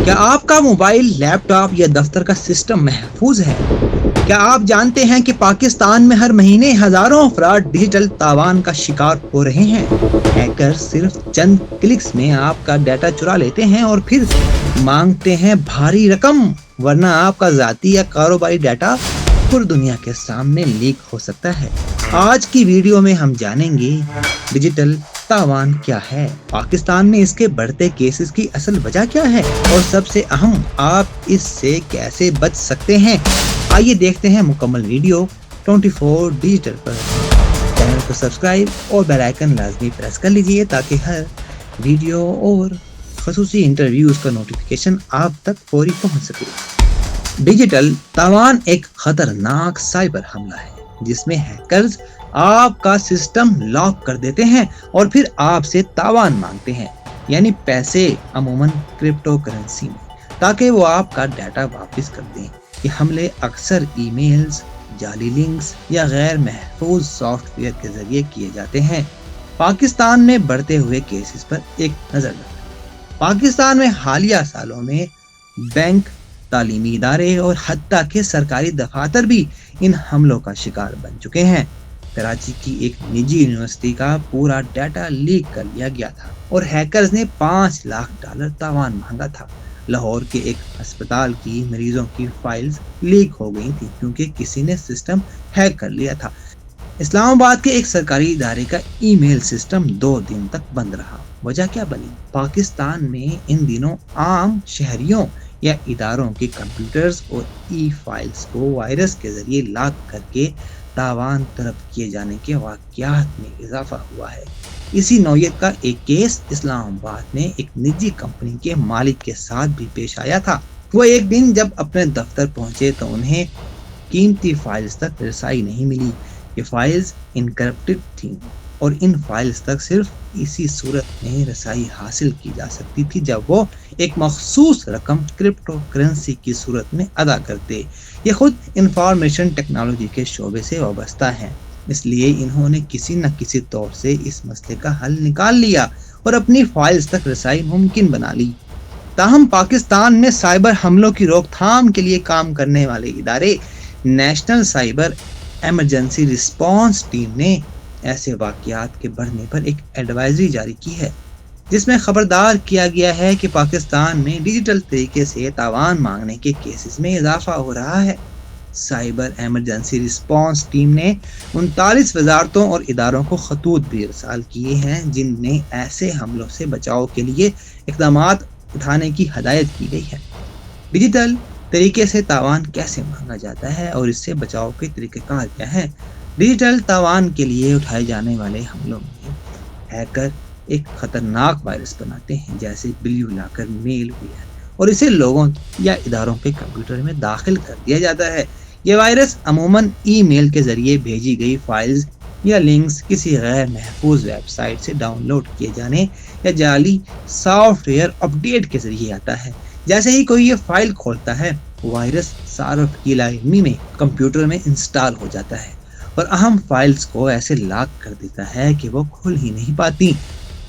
क्या आपका mobile, laptop या दफ्तर का सिस्टम महफूज है? क्या आप जानते हैं कि पाकिस्तान में हर महीने हजारों अफराद डिजिटल तावान का शिकार हो रहे हैं? हैकर सिर्फ चंद क्लिक्स में आपका डाटा चुरा लेते हैं और फिर मांगते हैं भारी रकम, वरना आपका जाती या कारोबारी डाटा पूरी दुनिया के सामने लीक हो सकता है। आज की वीडियो में हम जानेंगे डिजिटल तावान क्या है, पाकिस्तान में इसके बढ़ते केसेस की असल वजह क्या है और सबसे अहम, आप इससे कैसे बच सकते हैं। आइए देखते हैं मुकम्मल वीडियो 24 डिजिटल पर। चैनल को सब्सक्राइब और बेल आइकन लाजमी प्रेस कर लीजिए ताकि हर वीडियो और खसूसी इंटरव्यूज का नोटिफिकेशन आप तक फौरी पहुंच सके। डिजिटल तावान एक खतरनाक साइबर हमला है जिसमें हैकर्स आपका सिस्टम लॉक कर देते हैं और फिर आपसे तावान मांगते हैं, यानी पैसे, अमूमन क्रिप्टो करेंसी में, ताकि वो आपका डाटा वापस कर दें। ये हमले अक्सर ईमेल्स, जाली लिंक्स या गैर महफूज सॉफ्टवेयर के जरिए किए जाते हैं। पाकिस्तान में बढ़ते हुए केसेस पर एक नजर डालें। पाकिस्तान में हालिया सालों में बैंक, तालीमी इदारे और हत्ता के सरकारी दफातर भी इन हमलों का शिकार बन चुके हैं। कराची की एक निजी यूनिवर्सिटी का पूरा डाटा लीक कर लिया गया था और हैकर्स ने $5 लाख तावान मांगा था। लाहौर के एक अस्पताल की मरीजों की फाइल्स लीक हो गई थी क्योंकि किसी ने सिस्टम हैक कर लिया था। इस्लामाबाद के एक सरकारी इदारे का ईमेल सिस्टम 2 दिन तक बंद रहा। वजह क्या बनी? पाकिस्तान में इन दिनों आम शहरियों या इदारों के कंप्यूटर्स और ई फाइल्स को वायरस के जरिए लॉक करके तावान तलब किए जाने के वाकयात में इजाफा हुआ है। इसी नौयत का एक केस इस्लामाबाद में एक निजी कंपनी के मालिक के साथ भी पेश आया था। वो एक दिन जब अपने दफ्तर पहुंचे तो उन्हें कीमती फाइल्स तक रसाई नहीं मिली। ये फाइल्स इनकरिप्टेड थीं और इन फाइल्स तक सिर्फ इसी सूरत में रसाई हासिल की जा सकती थी जब वो एक मखसूस रकम क्रिप्टो करेंसी की सूरत में अदा करते। ये खुद इंफॉर्मेशन टेक्नोलॉजी के शोबे से वाबस्ता है, इसलिए इन्होंने किसी न किसी तौर से इस मसले का हल निकाल लिया और अपनी फाइल्स तक रसाई मुमकिन बना ली। ताहम पाकिस्तान में साइबर हमलों की रोकथाम के लिए काम करने वाले इदारे national cyber emergency response team ने ऐसे वाकयात के बढ़ने पर एक एडवाइजरी जारी की है जिसमें खबरदार किया गया है कि पाकिस्तान में डिजिटल तरीके से तावान मांगने के केसेस में इजाफा हो रहा है। साइबर इमरजेंसी रिस्पांस टीम ने 39 वजारतों और इदारों को खतूत भी इरसाल किए हैं जिनमें ऐसे हमलों से बचाव के लिए इक़दाम उठाने की हदायत की गई है। डिजिटल तरीके से तावान कैसे मांगा जाता है और इससे बचाव के तरीक़ेकार क्या हैं? डिजिटल तावान के लिए उठाए जाने वाले हमलों में हैकर एक खतरनाक वायरस बनाते हैं जैसे बिल्यू लॉकर मेलवेयर और इसे लोगों या इदारों के कंप्यूटर में दाखिल कर दिया जाता है। यह वायरस अमूमन ईमेल के जरिए भेजी गई फाइल्स या लिंक्स किसी गैर महफूज वेबसाइट से डाउनलोड किए जाने या जाली सॉफ्टवेयर अपडेट के जरिए आता है। जैसे ही कोई ये फाइल खोलता है, वायरस सारफ की लाइमी में कंप्यूटर में इंस्टॉल हो जाता है और अहम फाइल्स को ऐसे लॉक कर देता है कि वो खुल ही नहीं पाती।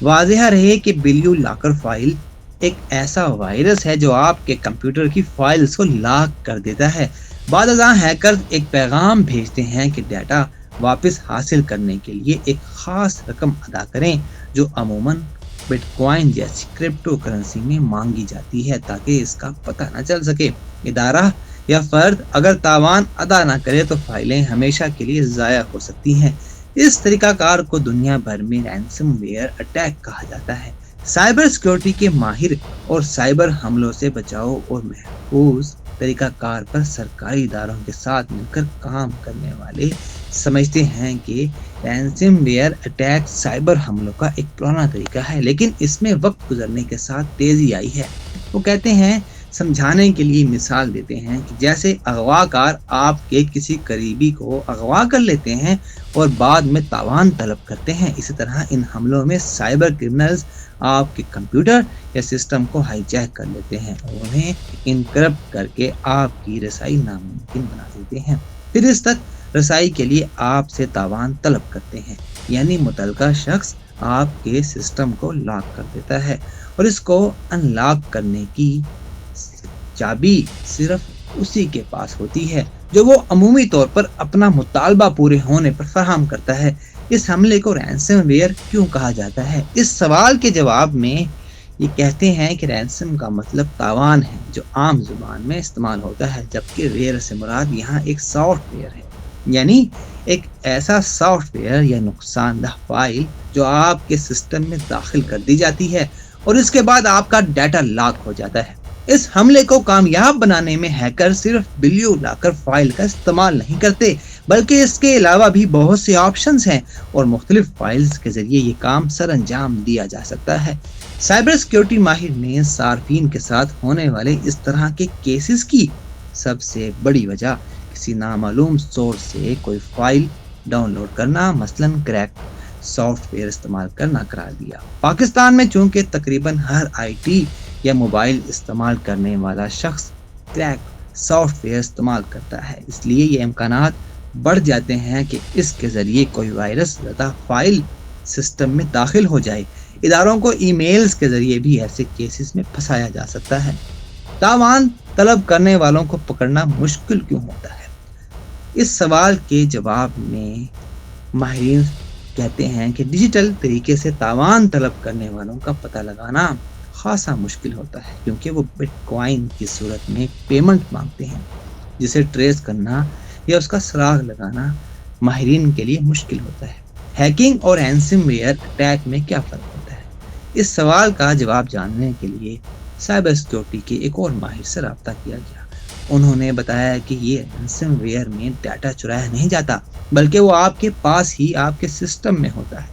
वाज़ेह रहे कि बिल्यू लॉकर फाइल एक ऐसा वायरस है जो आपके कंप्यूटर की फाइल्स को लॉक कर देता है। बाद अज़ां हैकर्स एक पैगाम भेजते हैं कि डाटा वापस हासिल करने के लिए एक खास रकम अदा करें जो अमूमन बिटकॉइन जैसी क्रिप्टो करेंसी में मांगी जाती है ताकि इसका पता न चल सके। इदारा या फर्द अगर तावान अदा न करे तो फाइलें हमेशा के लिए ज़ाया हो सकती हैं। इस तरीकाकार को दुनिया भर में रैंसमवेयर अटैक कहा जाता है। साइबर सिक्योरिटी के माहिर और साइबर हमलों से बचाव और महफूज तरीकाकार पर सरकारी इदारों के साथ मिलकर काम करने वाले समझते हैं कि रैंसमवेयर अटैक साइबर हमलों का एक पुराना तरीका है, लेकिन इसमें वक्त गुजरने के साथ तेजी आई है। वो कहते हैं, समझाने के लिए मिसाल देते हैं कि जैसे अगवाकार आपके किसी करीबी को अगवा कर लेते हैं और बाद में तावान तलब करते हैं, इसी तरह इन हमलों में साइबर क्रिमिनल्स आपके कंप्यूटर या सिस्टम को हाईजैक कर लेते हैं और उन्हें इनकरप्ट करके आपकी रसाई नामुमकिन बना देते हैं। फिर इस तक रसाई के लिए आपसे तावान तलब करते हैं, यानी मुतलका शख्स आपके सिस्टम को लॉक कर देता है और इसको अनलॉक करने की चाबी सिर्फ उसी के पास होती है जो वो अमूमी तौर पर अपना मुतालबा पूरे होने पर फराहम करता है। इस हमले को रैंसमवेयर क्यों कहा जाता है? इस सवाल के जवाब में ये कहते हैं कि रैंसम का मतलब तावान है जो आम जुबान में इस्तेमाल होता है, जबकि वेयर से मुराद यहाँ एक सॉफ्टवेयर है, यानी एक ऐसा सॉफ्टवेयर या नुकसानदह फाइल जो आपके सिस्टम में दाखिल कर दी जाती है और इसके बाद आपका डाटा लॉक हो जाता है। इस हमले को कामयाब बनाने में हैकर सिर्फ बिलियो लॉकर फाइल का इस्तेमाल नहीं करते, बल्कि इसके अलावा भी बहुत से ऑप्शंस हैं और मुख्तलिफ फाइल्स के जरिए ये काम सर अंजाम दिया जा सकता है। साइबर सिक्योरिटी माहिर ने सार्फिन के साथ होने वाले इस तरह के केसेस की सबसे बड़ी वजह किसी नामालूम सोर्स से कोई फाइल डाउनलोड करना, मसलन क्रैक सॉफ्टवेयर इस्तेमाल करना करार दिया। पाकिस्तान में चूंकि तकरीबन हर आईटी या मोबाइल इस्तेमाल करने वाला शख्स क्रैक सॉफ्टवेयर इस्तेमाल करता है, इसलिए ये इम्कानात बढ़ जाते हैं कि इसके ज़रिए कोई वायरस ज़दा फाइल सिस्टम में दाखिल हो जाए। इदारों को ईमेल्स के ज़रिए भी ऐसे केसेस में फंसाया जा सकता है। तावान तलब करने वालों को पकड़ना मुश्किल क्यों होता है? इस सवाल के जवाब में माहिरीन कहते हैं कि डिजिटल तरीके से तावान तलब करने वालों का पता लगाना खासा मुश्किल होता है, क्योंकि वो बिटकॉइन की सूरत में पेमेंट मांगते हैं, जिसे ट्रेस करना या उसका सुराग लगाना माहिरीन के लिए मुश्किल होता है। हैकिंग और रैंसमवेयर अटैक में क्या फ़र्क होता है? इस सवाल का जवाब जानने के लिए साइबर सिक्योरिटी के एक और माहिर से रब्ता किया गया। उन्होंने बताया कि ये रैंसमवेयर में डाटा चुराया नहीं जाता, बल्कि वो आपके पास ही आपके सिस्टम में होता है,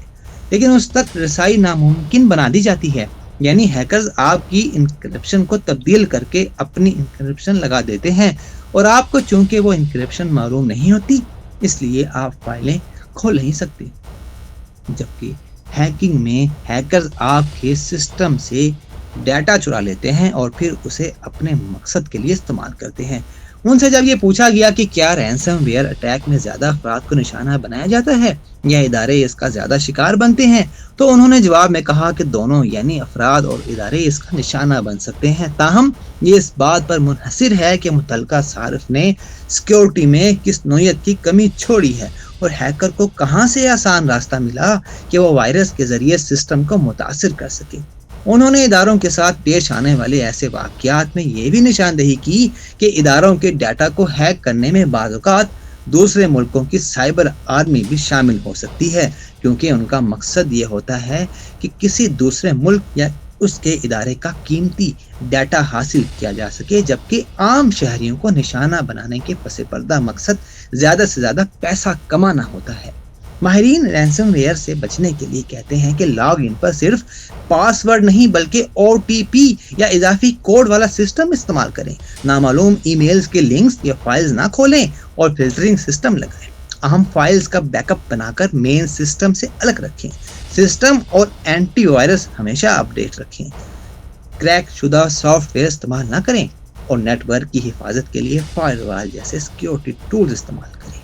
लेकिन उस तक रसाई नामुमकिन बना दी जाती है। यानी हैकर्स आपकी इंक्रिप्शन को तब्दील करके अपनी इंक्रिप्शन लगा देते हैं और आपको चूंकि वो इंक्रिप्शन मालूम नहीं होती, इसलिए आप फाइलें खोल नहीं सकते। जबकि हैकिंग में हैकर्स आपके सिस्टम से डाटा चुरा लेते हैं और फिर उसे अपने मकसद के लिए इस्तेमाल करते हैं। उनसे जब ये पूछा गया कि क्या रैंसमवेयर अटैक में ज़्यादा अफराद को निशाना बनाया जाता है या इदारे इसका ज़्यादा शिकार बनते हैं, तो उन्होंने जवाब में कहा कि दोनों, यानी अफराद और इदारे इसका निशाना बन सकते हैं। ताहम ये इस बात पर मुनहसिर है कि मुतलका सारिफ ने सिक्योरिटी में किस नोयत की कमी छोड़ी है और हैकर को कहाँ से आसान रास्ता मिला कि वो वायरस के ज़रिए सिस्टम को मुतासिर कर सके। उन्होंने इदारों के साथ पेश आने वाले ऐसे वाक़यात में ये भी निशानदेही की कि इदारों के डाटा को हैक करने में बाज़ औक़ात दूसरे मुल्कों की साइबर आर्मी भी शामिल हो सकती है, क्योंकि उनका मकसद ये होता है कि किसी दूसरे मुल्क या उसके इदारे का कीमती डाटा हासिल किया जा सके, जबकि आम शहरियों को निशाना बनाने के पसे पर्दा मकसद ज़्यादा से ज़्यादा पैसा कमाना होता है। माहिरीन रैंसमवेयर से बचने के लिए कहते हैं कि लॉग इन पर सिर्फ पासवर्ड नहीं बल्कि OTP या इजाफी कोड वाला सिस्टम इस्तेमाल करें। नामालूम ईमेल्स के लिंक्स या फाइल्स ना खोलें और फिल्टरिंग सिस्टम लगाएं। अहम फाइल्स का बैकअप बनाकर मेन सिस्टम से अलग रखें। सिस्टम और एंटीवायरस हमेशा अपडेट रखें। क्रैक शुदा सॉफ्टवेयर इस्तेमाल ना करें और नेटवर्क की हिफाजत के लिए फायरवॉल जैसे सिक्योरिटी टूल्स इस्तेमाल करें।